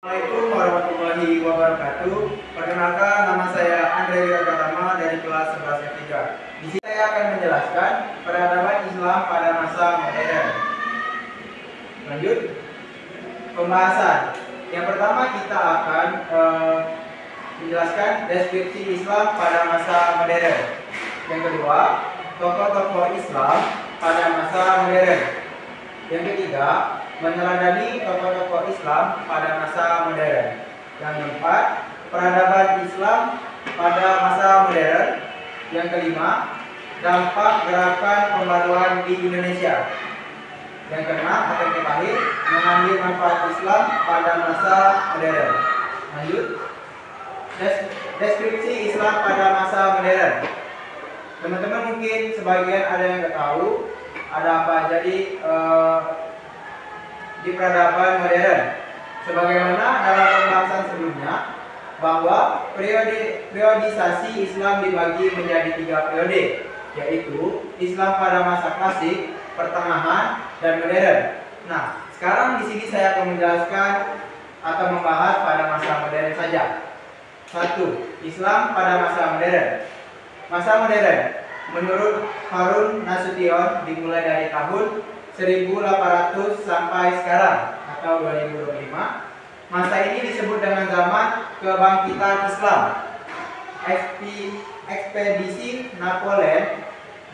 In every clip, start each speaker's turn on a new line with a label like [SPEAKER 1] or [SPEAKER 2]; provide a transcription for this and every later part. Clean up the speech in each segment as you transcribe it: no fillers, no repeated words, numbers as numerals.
[SPEAKER 1] Assalamualaikum warahmatullahi wabarakatuh. Perkenalkan, nama saya Andre Wiragama dari kelas 11 F3. Di sini saya akan menjelaskan peradaban Islam pada masa modern. Lanjut pembahasan. Yang pertama kita akan menjelaskan deskripsi Islam pada masa modern. Yang kedua, tokoh-tokoh Islam pada masa modern. Yang ketiga, meneladani tokoh-tokoh Islam pada masa modern. Yang keempat, peradaban Islam pada masa modern. Yang kelima, dampak gerakan pembaruan di Indonesia. Yang keenam atau terakhir, mengambil manfaat Islam pada masa modern. Lanjut, deskripsi Islam pada masa modern. Teman-teman mungkin sebagian ada yang nggak tahu ada apa jadi di peradaban modern. Sebagaimana dalam pembahasan sebelumnya, bahwa periodisasi Islam dibagi menjadi 3 periode, yaitu Islam pada masa klasik, pertengahan, dan modern. Nah, sekarang di sini saya akan menjelaskan atau membahas pada masa modern saja. 1. Islam pada masa modern. Masa modern menurut Harun Nasution dimulai dari tahun 1800 sampai sekarang atau 2025. Masa ini disebut dengan zaman kebangkitan Islam. Ekspedisi Napoleon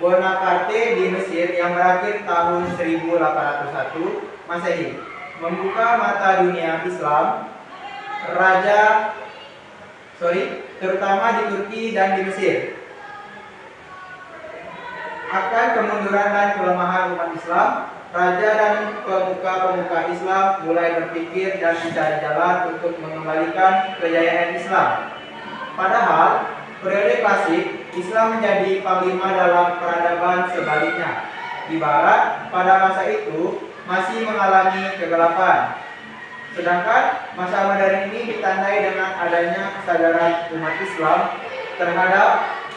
[SPEAKER 1] Bonaparte di Mesir yang berakhir tahun 1801 Masehi membuka mata dunia Islam terutama di Turki dan di Mesir akan kemunduran dan kelemahan umat Islam. Raja dan pemuka-pemuka Islam mulai berpikir dan mencari jalan untuk mengembalikan kejayaan Islam. Padahal periode klasik Islam menjadi panglima dalam peradaban sebaliknya. Di Barat pada masa itu masih mengalami kegelapan. Sedangkan masa modern ini ditandai dengan adanya kesadaran umat Islam terhadap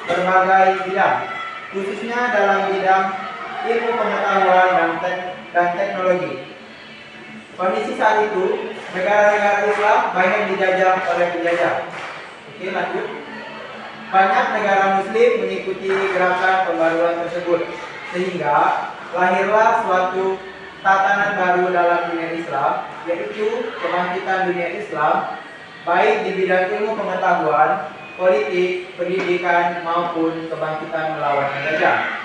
[SPEAKER 1] berbagai bidang, khususnya dalam bidang ilmu pengetahuan dan teknologi. Kondisi saat itu, negara-negara Islam banyak dijajah oleh penjajah. Oke, lanjut. Banyak negara Muslim mengikuti gerakan pembaruan tersebut, sehingga lahirlah suatu tatanan baru dalam dunia Islam, yaitu kebangkitan dunia Islam, baik di bidang ilmu pengetahuan, politik, pendidikan, maupun kebangkitan melawan penjajah.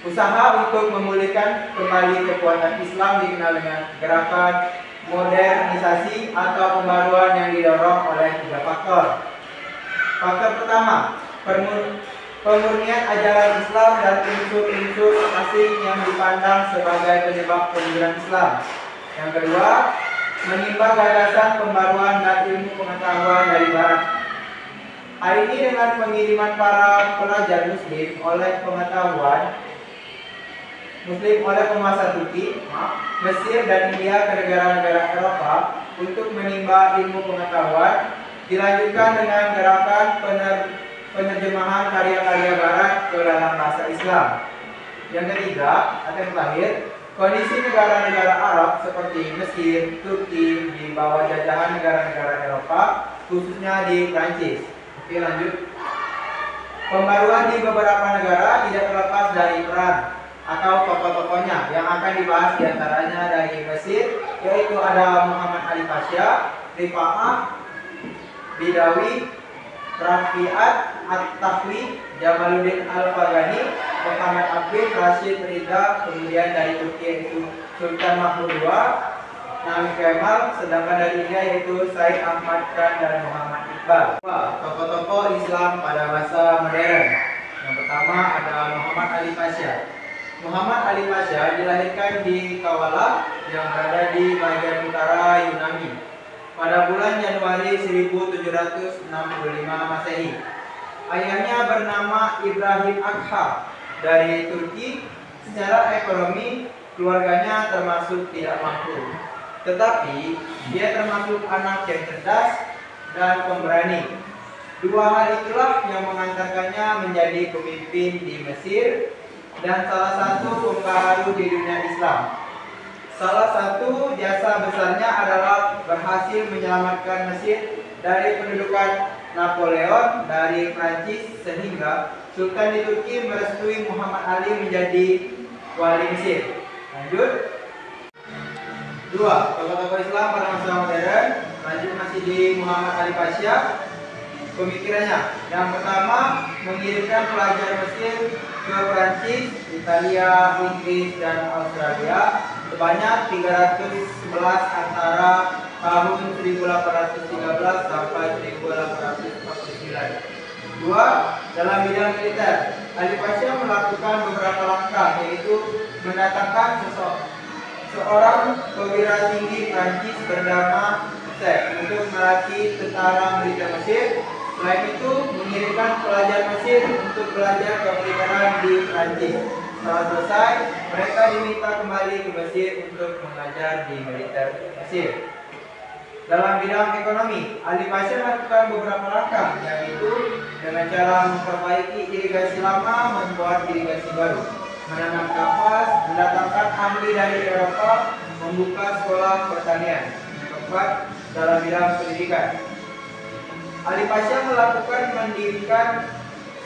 [SPEAKER 1] Usaha untuk memulihkan kembali kekuatan Islam dikenal dengan gerakan modernisasi atau pembaruan yang didorong oleh 3 faktor. Faktor pertama, pemurnian ajaran Islam dan unsur-unsur asing yang dipandang sebagai penyebab kemunduran Islam. Yang kedua, menimba gagasan pembaruan dan ilmu pengetahuan dari Barat. Hari ini dengan pengiriman para pelajar Muslim oleh penguasa Turki, Mesir dan India ke negara-negara Eropa untuk menimba ilmu pengetahuan, dilanjutkan dengan gerakan penerjemahan karya-karya Barat ke dalam bahasa Islam. Yang ketiga atau yang terakhir, kondisi negara-negara Arab seperti Mesir, Turki di bawah jajahan negara-negara Eropa, khususnya di Prancis. Oke, lanjut. Pembaruan di beberapa negara tidak terlepas dari peran atau tokoh-tokohnya yang akan dibahas diantaranya dari Mesir, yaitu ada Muhammad Ali Pasha, Rifa'ah Bidawi, Rafi'at At-Tahwi, Jamaluddin Al-Faghani, Muhammad Abid, Rashid Ridha, kemudian dari Turki yaitu Sultan Mahmud II, Nabi Kemal, sedangkan dari India yaitu Said Ahmad Khan dan Muhammad Iqbal. Tokoh-tokoh Islam pada masa modern. Yang pertama ada Muhammad Ali Pasha. Muhammad Ali Pasha dilahirkan di Kawala yang berada di bagian utara Yunani pada bulan Januari 1765 Masehi. Ayahnya bernama Ibrahim Akha dari Turki. Secara ekonomi keluarganya termasuk tidak mampu, tetapi dia termasuk anak yang cerdas dan pemberani. 2 hal itulah yang mengantarkannya menjadi pemimpin di Mesir dan salah satu pembaharu di dunia Islam. Salah satu jasa besarnya adalah berhasil menyelamatkan Mesir dari pendudukan Napoleon dari Prancis sehingga Sultan di Turki merestui Muhammad Ali menjadi wali Mesir. Lanjut. 2. Tokoh-tokoh Islam pada masa modern. Lanjut masih di Muhammad Ali Pasha. Pemikirannya yang pertama mengirimkan pelajar Mesir ke Prancis, Italia, Inggris, dan Australia sebanyak 311 antara tahun 1813 sampai 1849. 2. Dalam bidang militer, Ali Pasha melakukan beberapa langkah, yaitu mendatangkan seorang perwira tinggi Prancis bernama Sek untuk melatih tentara militer Mesir. Selain itu, mengirimkan pelajar Mesir untuk belajar kemiliteran di Prancis. Setelah selesai, mereka diminta kembali ke Mesir untuk mengajar di militer Mesir. Dalam bidang ekonomi, Ali Pasha melakukan beberapa langkah, yaitu dengan cara memperbaiki irigasi lama, membuat irigasi baru, menanam kapas, mendatangkan ahli dari Eropa, membuka sekolah pertanian. Yang keempat, dalam bidang pendidikan, Ali Pasha mendirikan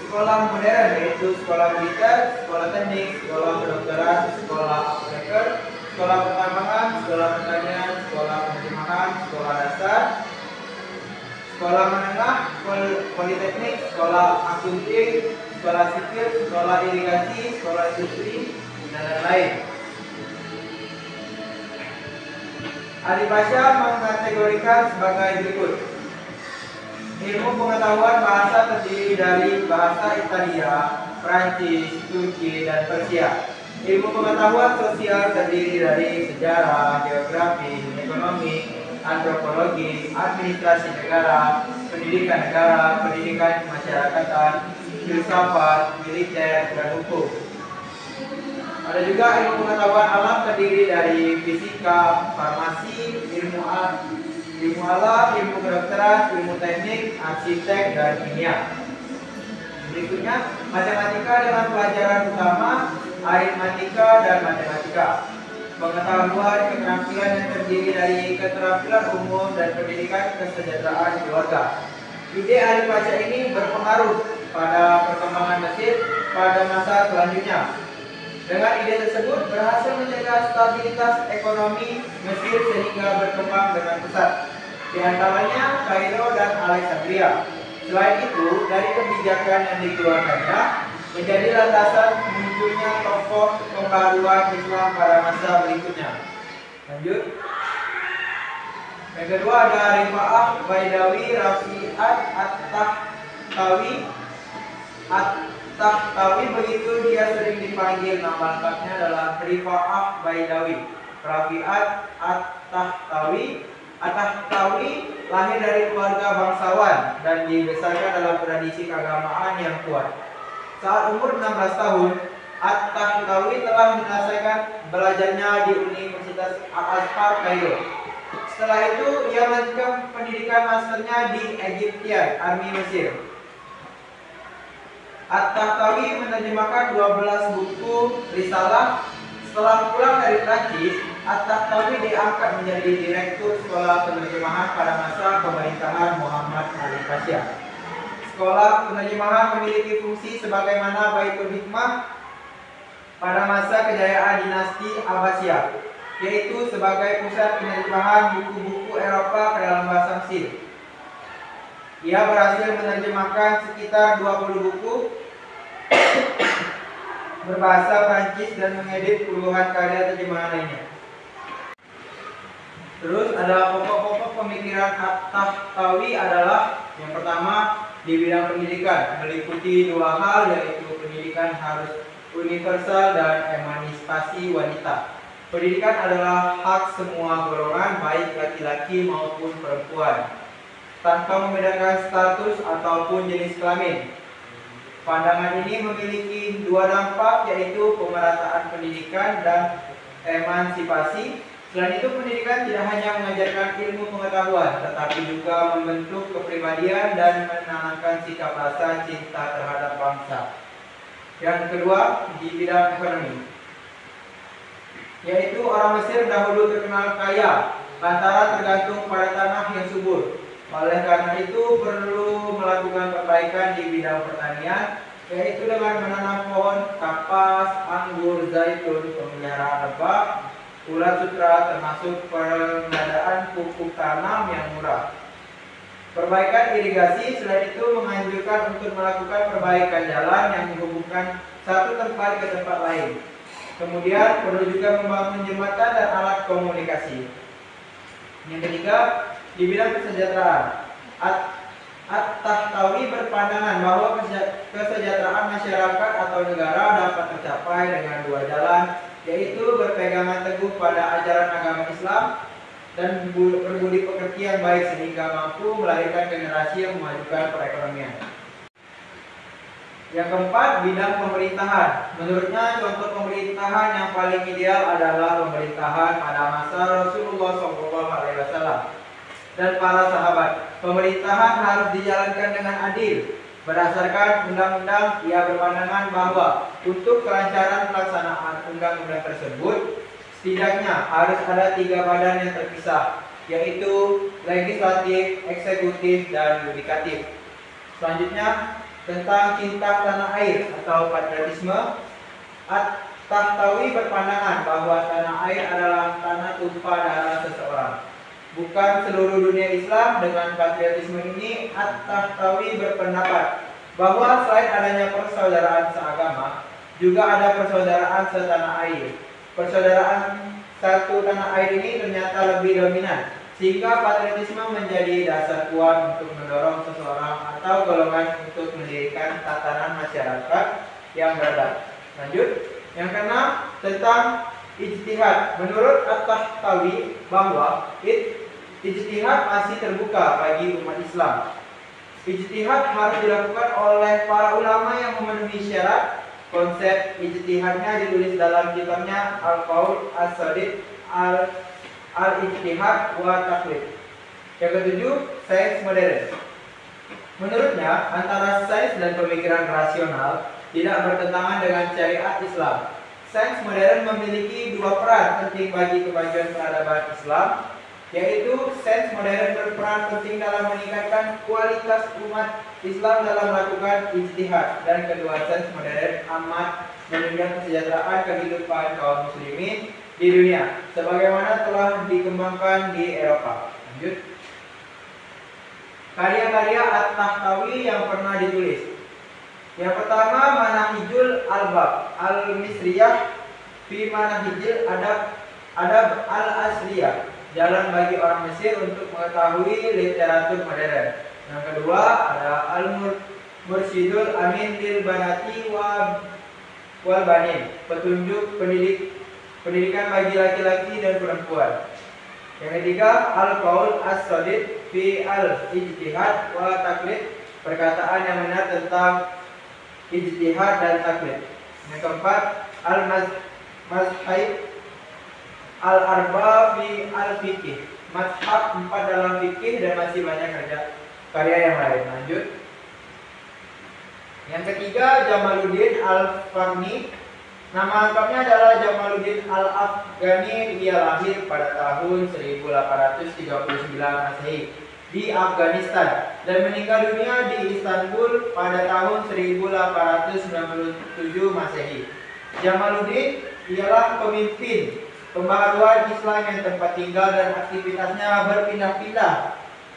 [SPEAKER 1] sekolah modern, yaitu sekolah militer, sekolah teknik, sekolah kedokteran, sekolah apoteker, sekolah pertambangan, sekolah pertanian, sekolah penerjemahan, sekolah dasar, sekolah menengah, politeknik, sekolah akunting, sekolah sipil, sekolah irigasi, sekolah industri, dan lain-lain. Ali Pasha mengkategorikan sebagai berikut. Ilmu pengetahuan bahasa terdiri dari bahasa Italia, Prancis, Turki, dan Persia. Ilmu pengetahuan sosial terdiri dari sejarah, geografi, ekonomi, antropologi, administrasi negara, pendidikan negara, pendidikan kemasyarakatan, filsafat, militer, dan hukum. Ada juga ilmu pengetahuan alam terdiri dari fisika, farmasi, ilmu alam, ilmu kedokteran, ilmu teknik, arsitek, dan kimia. Berikutnya, matematika dengan pelajaran utama, aritmatika, dan matematika. Pengetahuan keterampilan yang terdiri dari keterampilan umum dan pendidikan kesejahteraan keluarga. Ide Ali Pasha ini berpengaruh pada perkembangan Mesir pada masa selanjutnya. Dengan ide tersebut berhasil menjaga stabilitas ekonomi Mesir sehingga berkembang dengan pesat, di antaranya Kairo dan Alexandria. Selain itu, dari kebijakan yang dikeluarkannya menjadi landasan munculnya tokoh pembaruan Islam pada masa berikutnya. Lanjut. Yang kedua ada Rifa'ah Baidawi Rafi'at At-Tahtawi. At-Tahtawi begitu dia sering dipanggil, nama lengkapnya adalah Rifa'ah Baidawi Rafi'at At-Tahtawi. At-Tahtawi lahir dari keluarga bangsawan dan dibesarkan dalam tradisi keagamaan yang kuat. Saat umur 16 tahun, At-Tahtawi telah menyelesaikan belajarnya di Universitas Al-Azhar Kairo. Setelah itu, ia melanjutkan pendidikan masternya di Egyptian Army Mesir. At-Tahtawi menerjemahkan 12 buku risalah. Setelah pulang dari Prancis, At-Tahtawi diangkat menjadi direktur sekolah penerjemahan pada masa pemerintahan Muhammad Ali Pasha. Sekolah penerjemahan memiliki fungsi sebagaimana Baitul Hikmah pada masa kejayaan dinasti Abbasiyah, yaitu sebagai pusat penerjemahan buku-buku Eropa ke dalam bahasa Mesir. Ia berhasil menerjemahkan sekitar 20 buku berbahasa Prancis dan mengedit puluhan karya terjemahan lainnya. Terus ada pokok-pokok pemikiran At-Tahtawi adalah yang pertama di bidang pendidikan, meliputi dua hal, yaitu pendidikan harus universal dan emansipasi wanita. Pendidikan adalah hak semua golongan, baik laki-laki maupun perempuan, tanpa membedakan status ataupun jenis kelamin. Pandangan ini memiliki dua dampak, yaitu pemerataan pendidikan dan emansipasi. Selain itu, pendidikan tidak hanya mengajarkan ilmu pengetahuan, tetapi juga membentuk kepribadian dan menanamkan sikap rasa cinta terhadap bangsa. Yang kedua, di bidang ekonomi. yaitu orang Mesir dahulu terkenal kaya lantaran tergantung pada tanah yang subur. Oleh karena itu perlu melakukan perbaikan di bidang pertanian, yaitu dengan menanam pohon kapas, anggur, zaitun, pemeliharaan lebah, ulat sutra, termasuk pengadaan pupuk tanam yang murah. Perbaikan irigasi, selain itu menganjurkan untuk melakukan perbaikan jalan yang menghubungkan satu tempat ke tempat lain. Kemudian perlu juga membangun jembatan dan alat komunikasi. Yang ketiga, di bidang kesejahteraan, At-Tahtawi berpandangan bahwa kesejahteraan masyarakat atau negara dapat tercapai dengan dua jalan, yaitu berpegangan teguh pada ajaran agama Islam dan berbudi pekerti yang baik sehingga mampu melahirkan generasi yang memajukan perekonomian. Yang keempat, bidang pemerintahan. Menurutnya contoh pemerintahan yang paling ideal adalah pemerintahan pada masa Rasulullah SAW dan para sahabat. Pemerintahan harus dijalankan dengan adil. Berdasarkan undang-undang, ia berpandangan bahwa untuk kelancaran pelaksanaan undang-undang tersebut, setidaknya harus ada 3 badan yang terpisah, yaitu legislatif, eksekutif, dan yudikatif. Selanjutnya, tentang cinta tanah air atau patriotisme, At-Tahtawi berpandangan bahwa tanah air adalah tanah tumpah darah seseorang, bukan seluruh dunia Islam. Dengan patriotisme ini, At-Tahtawi berpendapat bahwa selain adanya persaudaraan seagama, juga ada persaudaraan setanah air. Persaudaraan satu tanah air ini ternyata lebih dominan, sehingga patriotisme menjadi dasar kuat untuk mendorong seseorang atau golongan untuk mendirikan tatanan masyarakat yang beradab. Lanjut, yang keenam, tentang ijtihad. Menurut At-Tahtawi bahwa ijtihad masih terbuka bagi umat Islam. Ijtihad harus dilakukan oleh para ulama yang memenuhi syarat. Konsep ijtihadnya ditulis dalam kitabnya Al-Qaul As-Sadid Al-Ijtihad wa Taqlid. Yang ketujuh, sains modern. Menurutnya, antara sains dan pemikiran rasional tidak bertentangan dengan syariat Islam. Sains modern memiliki 2 peran penting bagi kemajuan peradaban Islam, yaitu sains modern berperan penting dalam meningkatkan kualitas umat Islam dalam melakukan ijtihad, dan kedua, sains modern amat menunjang kesejahteraan kehidupan kaum muslimin di dunia, sebagaimana telah dikembangkan di Eropa. Lanjut, karya-karya At-Tahtawi yang pernah ditulis. Yang pertama, Manahijul Albab Al-Misriyah fi Manahijil Adab Al-Asriyah, jalan bagi orang Mesir untuk mengetahui literatur modern. Yang kedua, ada Al-Mursyidul Amin lil Banati wal Banin, petunjuk pendidikan bagi laki-laki dan perempuan. Yang ketiga, Al-Qaul As-Sadid fi Al-Ijtihad wa Taqlid, perkataan yang benar tentang ijtihad dan taklid. Yang keempat, Al-Mazhab Al-Arba fi Al-Fiqh, mazhab 4 dalam fikih, dan masih banyak karya yang lain. Lanjut. Yang ketiga, Jamaluddin Al-Fahmi. Nama lengkapnya adalah Jamaluddin Al-Afghani. Ia lahir pada tahun 1839 Masehi di Afghanistan dan meninggal dunia di Istanbul pada tahun 1897 Masehi. Jamaluddin ialah pemimpin pembaharuan Islam yang tempat tinggal dan aktivitasnya berpindah-pindah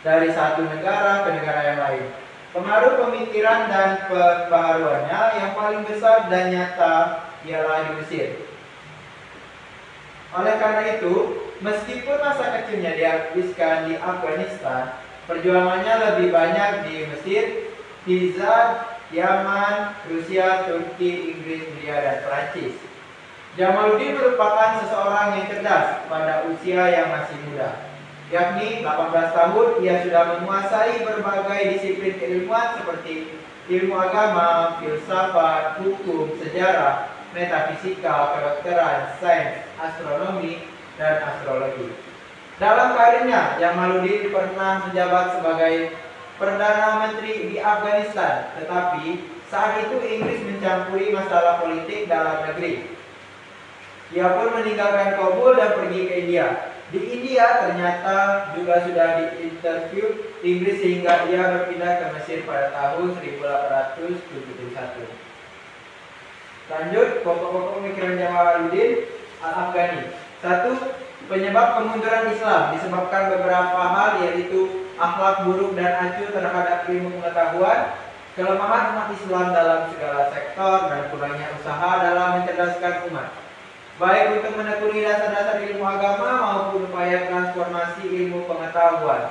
[SPEAKER 1] dari satu negara ke negara yang lain. Pengaruh pemikiran dan pembaharuannya yang paling besar dan nyata ialah di Mesir. Oleh karena itu, meskipun masa kecilnya dihabiskan di Afghanistan, perjuangannya lebih banyak di Mesir, Hijaz, Yaman, Rusia, Turki, Inggris, India, dan Perancis. Jamaluddin merupakan seseorang yang cerdas pada usia yang masih muda, yakni 18 tahun. Ia sudah menguasai berbagai disiplin keilmuan seperti ilmu agama, filsafat, hukum, sejarah, metafisika, kedokteran, sains, astronomi, dan astrologi. Dalam karirnya, Jamaluddin pernah menjabat sebagai Perdana Menteri di Afghanistan, tetapi saat itu Inggris mencampuri masalah politik dalam negeri. Ia pun meninggalkan Kabul dan pergi ke India. Di India ternyata juga sudah diinterview Inggris sehingga ia berpindah ke Mesir pada tahun 1871. Lanjut, pokok-pokok pemikiran Jamaluddin Al-Afghani. 1. Penyebab kemunduran Islam disebabkan beberapa hal, yaitu akhlak buruk dan acuh terhadap ilmu pengetahuan, kelemahan umat Islam dalam segala sektor, dan kurangnya usaha dalam mencerdaskan umat, baik untuk menekuni dasar-dasar ilmu agama maupun upaya transformasi ilmu pengetahuan.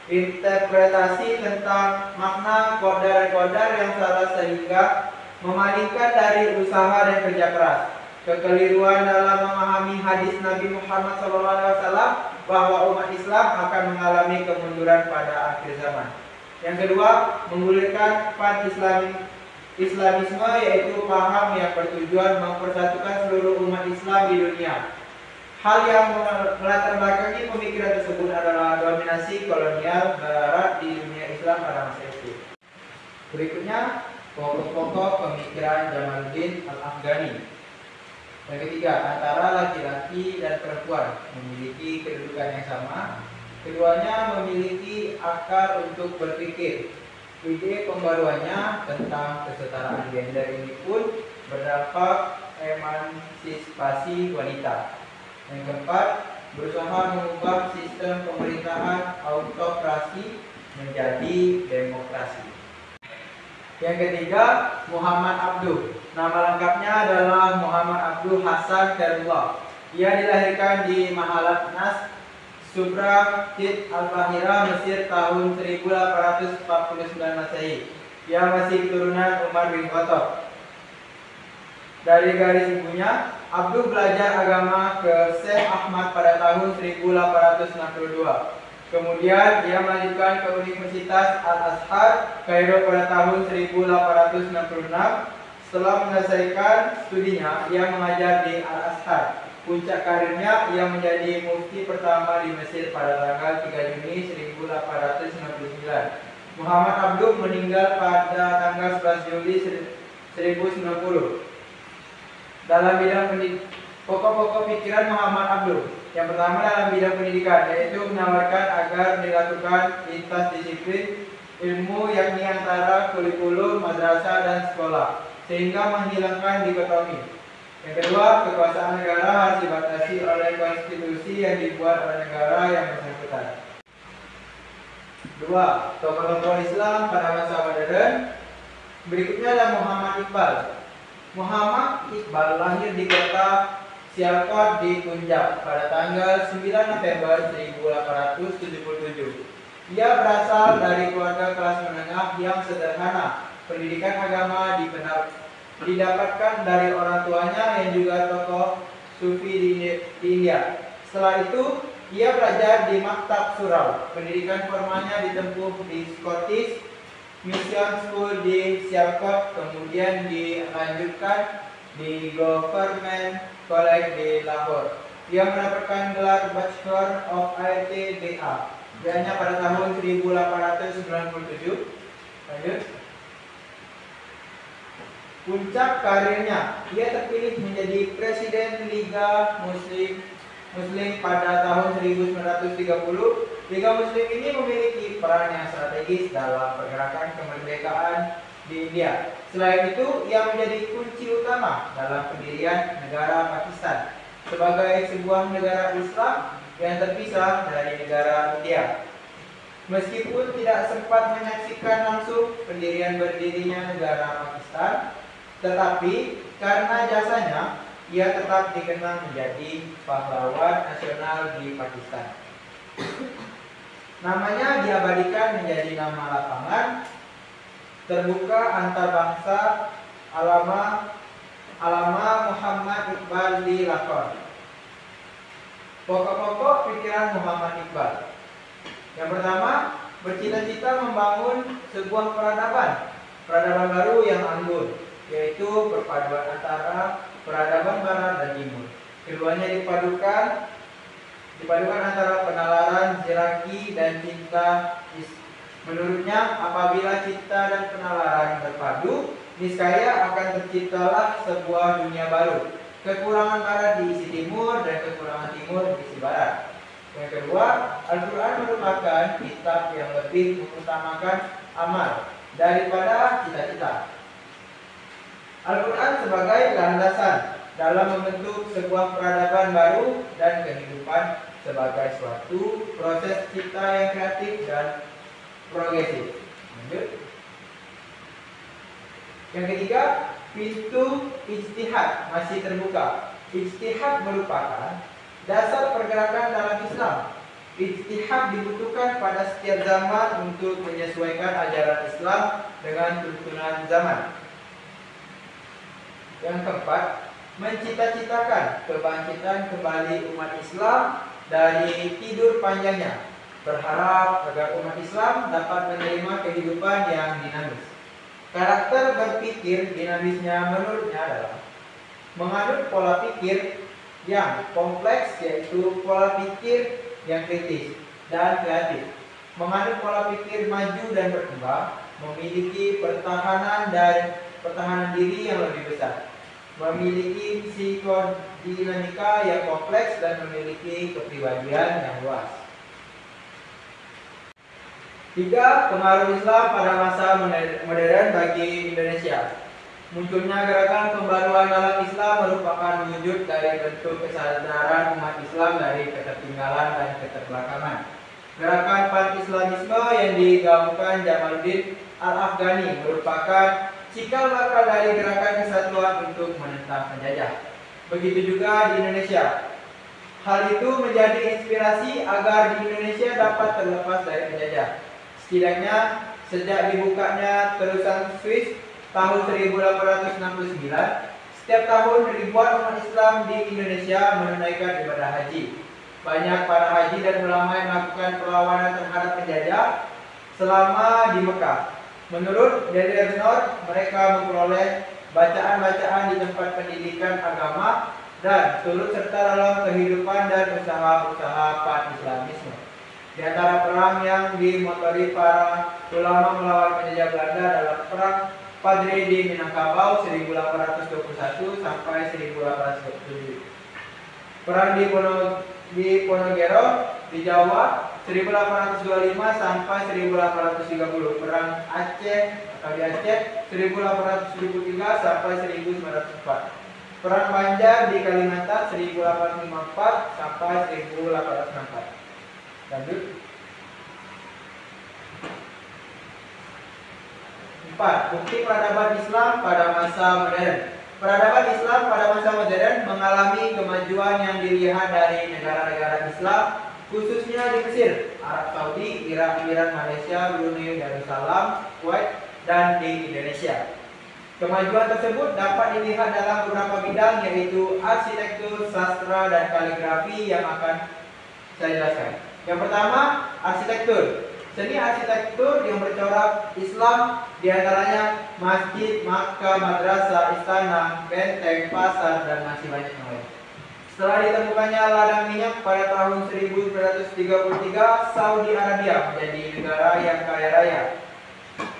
[SPEAKER 1] Interpretasi tentang makna qadar yang salah sehingga memalingkan dari usaha dan kerja keras. Kekeliruan dalam memahami hadis Nabi Muhammad SAW bahwa umat Islam akan mengalami kemunduran pada akhir zaman. Yang kedua, menggulirkan Islamisme, yaitu paham yang bertujuan mempersatukan seluruh umat Islam di dunia. Hal yang melatar belakangi pemikiran tersebut adalah dominasi kolonial Barat di dunia Islam pada masa itu. Berikutnya, pokok-pokok pemikiran Jamaluddin Al-Afghani. Yang ketiga, antara laki-laki dan perempuan memiliki kedudukan yang sama. Keduanya memiliki akar untuk berpikir. Ide pembaruannya tentang kesetaraan gender ini pun berdampak emansipasi wanita. Yang keempat, berusaha mengubah sistem pemerintahan autokrasi menjadi demokrasi. Yang ketiga, Muhammad Abduh. Nama lengkapnya adalah Muhammad Abduh Hasan Khairullah. Ia dilahirkan di Mahalat-Nas, Subra Kit Al-Bahira, Mesir tahun 1849 Masehi. Ia masih keturunan Umar bin Khattab. Dari garis ibunya, Abduh belajar agama ke Syekh Ahmad pada tahun 1862. Kemudian ia melanjutkan ke Universitas Al-Azhar, Kairo pada tahun 1866. Setelah menyelesaikan studinya, ia mengajar di Al-Azhar. Puncak karirnya, ia menjadi mufti pertama di Mesir pada tanggal 3 Juni 1899. Muhammad Abduh meninggal pada tanggal 11 Juli 1090. Dalam bidang pokok-pokok pikiran Muhammad Abduh. Yang pertama dalam bidang pendidikan, yaitu menawarkan agar dilakukan lintas disiplin ilmu, yakni antara kurikulum, madrasah, dan sekolah, sehingga menghilangkan dikotomi. Yang kedua, kekuasaan negara harus dibatasi oleh konstitusi yang dibuat oleh negara yang bersangkutan. Dua, tokoh-tokoh Islam pada masa modern. Berikutnya adalah Muhammad Iqbal. Muhammad Iqbal lahir di kota Sialkot di Punjab pada tanggal 9 November 1877. Ia berasal dari keluarga kelas menengah yang sederhana. Pendidikan agama didapatkan dari orang tuanya yang juga tokoh sufi di India. Setelah itu, ia belajar di Maktab Surau. Pendidikan formalnya ditempuh di Scottish Mission School di Sialkot, kemudian dilanjutkan di Government College di Lahore. Ia mendapatkan gelar Bachelor of ITDA. Dianya pada tahun 1897. Lanjut. Puncak karirnya, ia terpilih menjadi Presiden Liga Muslim pada tahun 1930. Liga Muslim ini memiliki peran yang strategis dalam pergerakan kemerdekaan di India. Selain itu, ia menjadi kunci utama dalam pendirian negara Pakistan sebagai sebuah negara Islam yang terpisah dari negara India. Meskipun tidak sempat menyaksikan langsung pendirian berdirinya negara Pakistan, tetapi karena jasanya, ia tetap dikenal menjadi pahlawan nasional di Pakistan. Namanya diabadikan menjadi nama lapangan terbuka antar bangsa Alama Muhammad Iqbal di Lahore. Pokok-pokok pikiran Muhammad Iqbal. Yang pertama, bercita-cita membangun sebuah peradaban baru yang anggun, yaitu perpaduan antara peradaban barat dan timur. Keduanya dipadukan antara penalaran, ziraki, dan cinta. Menurutnya, apabila cinta dan penalaran berpadu, niscaya akan terciptalah sebuah dunia baru. kekurangan barat diisi timur dan kekurangan timur diisi barat. Yang kedua, Al-Quran merupakan kitab yang lebih mengutamakan amal daripada cita-cita. Al-Quran sebagai landasan dalam membentuk sebuah peradaban baru dan kehidupan sebagai suatu proses cipta yang kreatif dan progresif. Lanjut. Yang ketiga, pintu ijtihad masih terbuka. Ijtihad merupakan dasar pergerakan dalam Islam. Ijtihad dibutuhkan pada setiap zaman untuk menyesuaikan ajaran Islam dengan tuntunan zaman. Yang keempat, mencita-citakan kebangkitan kembali umat Islam dari tidur panjangnya, berharap agar umat Islam dapat menerima kehidupan yang dinamis. Karakter berpikir dinamisnya menurutnya adalah menganut pola pikir yang kompleks, yaitu pola pikir yang kritis dan kreatif, menganut pola pikir maju dan berkembang, memiliki pertahanan diri yang lebih besar, memiliki psikodinamika yang kompleks, dan memiliki kepribadian yang luas. 3. Pengaruh Islam pada masa modern bagi Indonesia. Munculnya gerakan pembaruan dalam Islam merupakan wujud dari bentuk kesadaran umat Islam dari ketertinggalan dan keterbelakangan. Gerakan pan-Islamisme yang digaungkan Jamaluddin Al-Afghani merupakan cikal bakal dari gerakan kesatuan untuk menentang penjajah. Begitu juga di Indonesia. Hal itu menjadi inspirasi agar di Indonesia dapat terlepas dari penjajah. Setidaknya sejak dibukanya terusan Swiss tahun 1869, setiap tahun ribuan umat Islam di Indonesia menunaikan ibadah haji. Banyak para haji dan ulama yang melakukan perlawanan terhadap penjajah selama di Mekah. Menurut Dede Renor, mereka memperoleh bacaan-bacaan di tempat pendidikan agama dan turut serta dalam kehidupan dan usaha-usaha pan-Islamisme. Di antara perang yang dimotori para ulama melawan penjajah Belanda adalah perang Padre di Minangkabau 1821 sampai 1827. Perang di Ponegoro di Jawa 1825 sampai 1830. Perang Aceh atau di Aceh 1873 sampai 1904. Perang Banjar di Kalimantan 1854 sampai 1864. Lanjut. 4. Bukti peradaban Islam pada masa modern. Peradaban Islam pada masa modern mengalami kemajuan yang dilihat dari negara-negara Islam, khususnya di Mesir, Arab Saudi, Irak, Iran, Malaysia, Brunei Darussalam, Kuwait, dan di Indonesia. Kemajuan tersebut dapat dilihat dalam beberapa bidang, yaitu arsitektur, sastra, dan kaligrafi yang akan saya jelaskan. Yang pertama, arsitektur. Seni arsitektur yang bercorak Islam diantaranya masjid, makam, madrasah, istana, benteng, pasar, dan masih banyak yang lain. Setelah ditemukannya ladang minyak pada tahun 1933, Saudi Arabia menjadi negara yang kaya raya.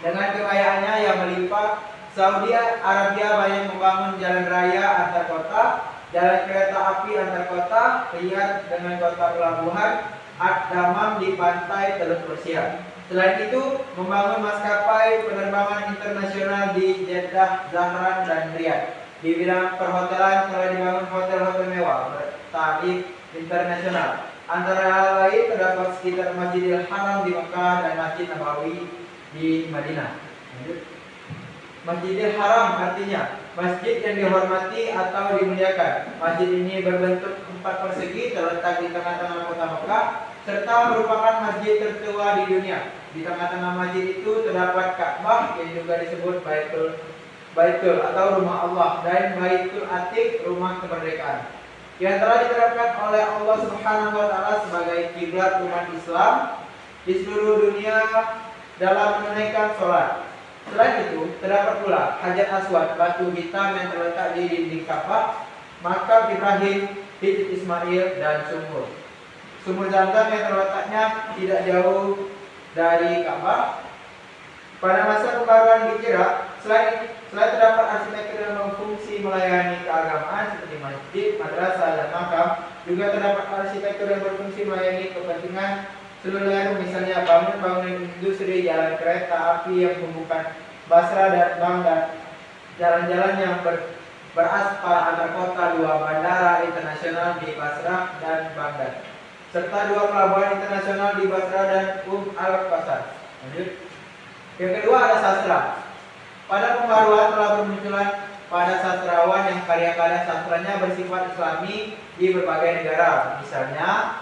[SPEAKER 1] Dengan kekayaannya yang melimpah, Saudi Arabia banyak membangun jalan raya antar kota, jalan kereta api antar kota, Riyadh dengan kota pelabuhan, Ad-Damam di pantai Teluk Persia. Selain itu, membangun maskapai penerbangan internasional di Jeddah, Zahran, dan Riyadh. Di bidang perhotelan telah dibangun hotel-hotel mewah bertarif internasional. Antara hal lain terdapat sekitar Masjidil Haram di Mekah dan Masjid Nabawi di Madinah. Masjidil Haram artinya masjid yang dihormati atau dimuliakan. Masjid ini berbentuk 4 persegi, terletak di tengah-tengah kota Mekah, serta merupakan masjid tertua di dunia. Di tengah-tengah masjid itu terdapat Ka'bah yang juga disebut Baitul atau rumah Allah, dan Baitul Atiq, rumah kemerdekaan, yang telah diterapkan oleh Allah Subhanahu wa taala sebagai kiblat umat Islam di seluruh dunia dalam menunaikan sholat. Selain itu, terdapat pula Hajar Aswad, batu hitam yang terletak di dinding Ka'bah, makam Ibrahim, Hijr Ismail, dan sumur Zamzam yang terletaknya tidak jauh dari Ka'bah. Pada masa pembaruan di Irak, Selain terdapat arsitektur yang berfungsi melayani keagamaan seperti masjid, madrasah, dan makam, juga terdapat arsitektur yang berfungsi melayani kepentingan seluler, misalnya bangunan-bangunan industri, jalan kereta api yang menghubungkan Basra dan Baghdad, jalan-jalan yang beraspal antar kota, dua bandara internasional di Basra dan Baghdad, serta dua pelabuhan internasional di Basra dan Al-Qasar. Lanjut. Yang kedua ada sastra. Pada pembaruan telah bermunculan pada sastrawan yang karya-karya sastranya bersifat Islami di berbagai negara. Misalnya,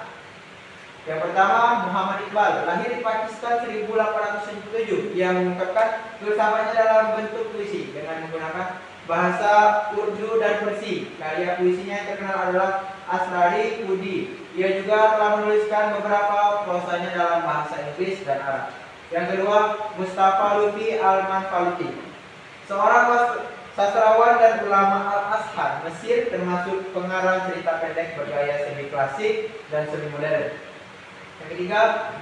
[SPEAKER 1] yang pertama Muhammad Iqbal, lahir di Pakistan 1877, yang mengungkapkan filsafatnya dalam bentuk puisi dengan menggunakan bahasa Urdu dan Persi. Karya puisinya yang terkenal adalah Asrari Udi. Ia juga telah menuliskan beberapa prosanya dalam bahasa Inggris dan Arab. Yang kedua, Mustafa Lutfi Al-Manfaluti, seorang sastrawan dan ulama Al-Azhar Mesir, termasuk pengarang cerita pendek bergaya semi klasik dan semi modern. Yang ketiga,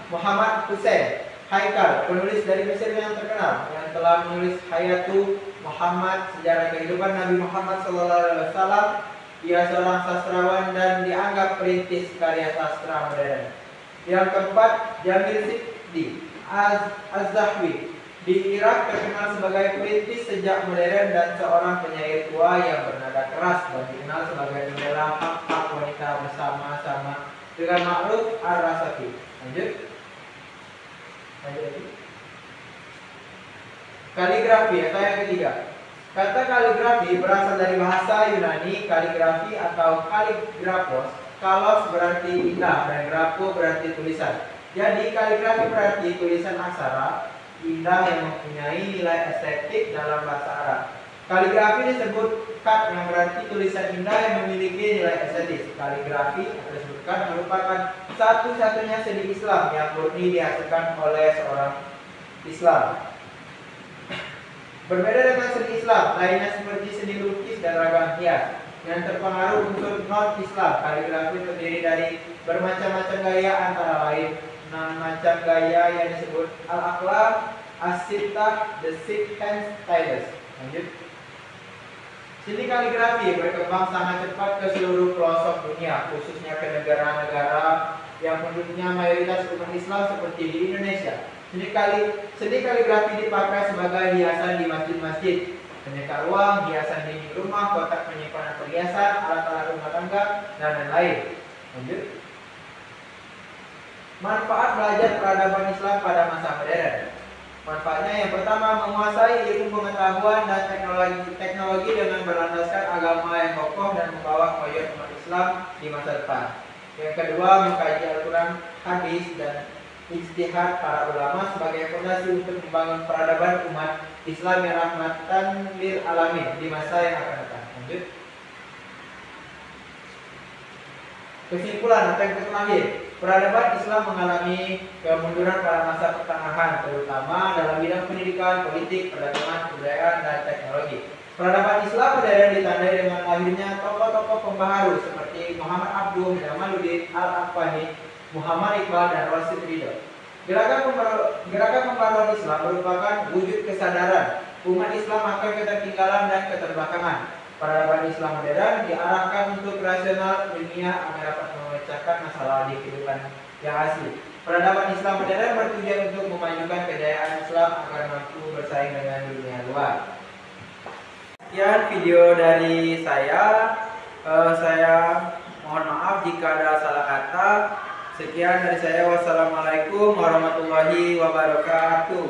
[SPEAKER 1] Muhammad Hussein Haikal, penulis dari Mesir yang terkenal, yang telah menulis Hayatu Muhammad, sejarah kehidupan Nabi Muhammad SAW. Ia seorang sastrawan dan dianggap perintis karya sastra modern. Yang keempat, Jamil Siddi Az-Zahwi, di Irak terkenal sebagai perintis sejak modern dan seorang penyair tua yang bernada keras dan dikenal sebagai pembela hak-hak wanita bersama-sama dengan Ma'ruf Ar-Rasafi. Lanjut. Kaligrafi atau yang ketiga. Kata kaligrafi berasal dari bahasa Yunani kaligrafi atau kaligrafos. Kalos berarti indah dan grafo berarti tulisan. Jadi kaligrafi berarti tulisan aksara indah yang mempunyai nilai estetik dalam bahasa Arab. Kaligrafi disebut kat yang berarti tulisan indah yang memiliki nilai estetis. Kaligrafi atau disebut kat merupakan satu-satunya seni Islam yang murni dihasilkan oleh seorang Islam. Berbeda dengan seni Islam lainnya seperti seni lukis dan ragam hias yang terpengaruh unsur non-Islam, kaligrafi terdiri dari bermacam-macam gaya, antara lain 6 macam gaya yang disebut Al-Aqlam, As-Sittah, The Six Hand Styles. Lanjut. Seni kaligrafi berkembang sangat cepat ke seluruh pelosok dunia, khususnya ke negara-negara yang penduduknya mayoritas umat Islam seperti di Indonesia. Seni kaligrafi dipakai sebagai hiasan di masjid-masjid, penyekat ruang, hiasan dinding rumah, kotak penyimpanan perhiasan, alat-alat rumah tangga, dan lain-lain. Lanjut. Manfaat belajar peradaban Islam pada masa modern. Manfaatnya yang pertama, menguasai ilmu pengetahuan dan teknologi dengan berlandaskan agama yang kokoh dan membawa koyok umat Islam di masa depan. Yang kedua, mengkaji Al-Quran, hadis, dan ijtihad para ulama sebagai fondasi untuk membangun peradaban umat Islam yang rahmatan lil alamin di masa yang akan datang. Lanjut. Kesimpulan atau yang terakhir, peradaban Islam mengalami kemunduran pada masa pertengahan, terutama dalam bidang pendidikan, politik, perdagangan, kebudayaan, dan teknologi. Peradaban Islam modern ditandai dengan lahirnya tokoh-tokoh pembaharu seperti Muhammad Abduh, Jamaluddin Al-Afghani, Muhammad Iqbal, dan Rashid Ridho. Gerakan pembaruan Islam merupakan wujud kesadaran umat Islam akan ketertinggalan dan keterbelakangan. Peradaban Islam modern diarahkan untuk rasional ilmiah agar dapat memecahkan masalah di kehidupan yang asli. Peradaban Islam modern bertujuan untuk memajukan kejayaan Islam agar mampu bersaing dengan dunia luar. Sekian video dari saya. Saya mohon maaf jika ada salah kata. Sekian dari saya. Wassalamualaikum warahmatullahi wabarakatuh.